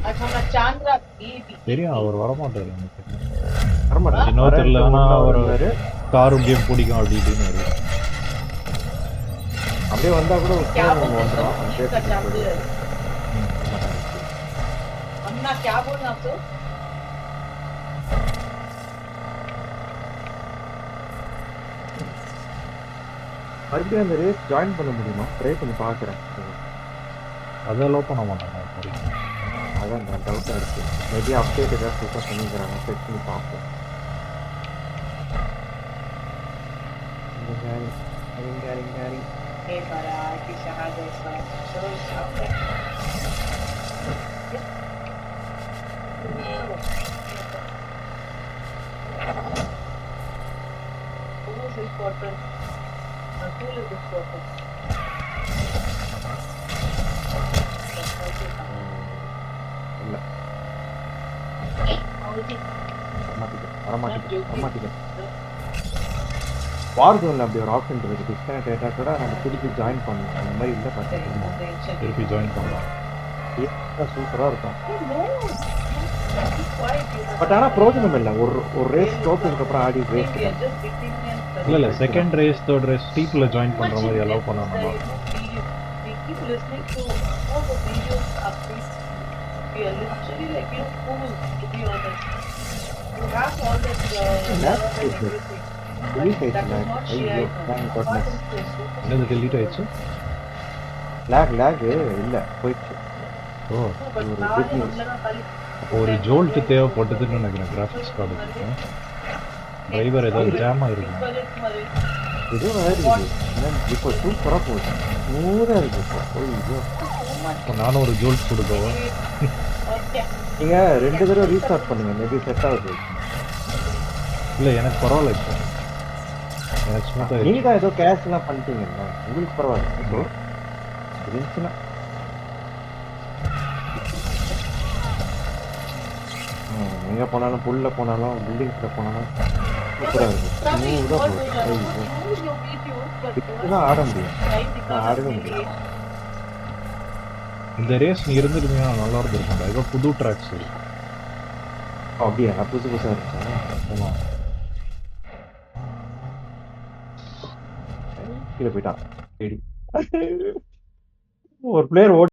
अच्छा मैं चांद्रा தெரியும் அவர் வரமாட்டாரு எனக்கு. வரமாட்டாரு. என்னவோ தெரியல, வரேன்ட்டு ஆனா ஒன் ஹவர் அவர் இருந்தாரு. காரும் கேம் பிடிக்கும் அப்படி இப்படின்னு. அப்படியே வந்தா கூட क्या ஃபோன் बोलते வந்துடும். हैं அவன் पुलिस का பேசிட்டு चांद போயிடுவாரு. अन्ना क्या बोलना आप तो மறுபடியும் அந்த ரேஸ் ஜாயின் பண்ண முடியுமா? ட்ரை பண்ணி பார்க்குறேன். அதை அலோவ் பண்ண மாட்டாங்க. அதான் நான் டவுட்டாக இருக்கு. மேபி அப்டேட் ஏதாவது புதுசாக பண்ணிக்கிறாங்க. செக் பண்ணி பார்ப்போம். हे बड़ा की शहादत सा चलो सामने Who is important? Who is important? இல்லை வரமாட்டேன். வார்சோனில் அப்படி ஒரு ஆப்ஷன் இருக்குது. டிஸ்கனெக்ட் ஆகிட்டா கூட நம்ம திருப்பி ஜாயின் பண்ணலாம். அந்த மாதிரி இல்லை பார்த்தீங்கன்னா திருப்பி ஜாயின் பண்ணலாம். சூப்பராக இருக்கும். பட் ஆனால் பிரோஜனம் இல்லை. ஒரு ரேஸ் தோற்றதுக்கு அப்புறம் ஆடி வேஸ்ட். இல்லை செகண்ட் ரேஸ் தேர்ட் ரேஸ் டீப்பில் ஜாயின் பண்ணுற மாதிரி அலோவ் பண்ண நல்லா இருக்கும். என்னது டெலீட் ஆயிடுச்சு? லேக் இல்லை போயிடுச்சு. ஓ, அப்போ ஒரு ஜோல்ட் தேவைப்பட்டதுன்னு நினைக்கிறேன். கிராஃபிக்ஸ் கார்டு டிரைவர் ஏதாவது ஜாம் ஆயிருக்கு. இதுவும் இருக்குது. இப்போ சூப்பராக போகுது. ஸ்மூத்தாக இருக்குது. இப்போ நானும் ஒரு ஜோல்ட் கொடுக்கவா? நீங்கள் 2 தடவை ரீஸ்டார்ட் பண்ணுங்க. மேபி செட் ஆகுது. இல்லை எனக்கு பரவாயில்ல. இப்போ எனக்கு ஸ்மூத்தாக நீங்கள் தான் ஏதோ கேஷ்லாம் பண்ணிட்டீங்கல்ல, உங்களுக்கு பரவாயில்ல. ஸோ இருந்துச்சுன்னா எங்கே போனாலும் புல்லில் போனாலும் பில்டிங்ஸில் போனாலும் சூப்பராக இருக்கும். ஸ்மூத்தாக போகுது. இப்படிதான் ஆட முடியும். ஆடவே முடியும். இந்த ரேஸ் நீ இருந்துருந்தீங்கன்னா நல்லா இருந்திருக்கும். ஏதோ புது ட்ராக்ஸ் இருக்கு. அப்படியா? புதுசு புதுசாக இருந்துச்சா? ஆமாம். கீழே போயிட்டான். ஒரு பிளேயர்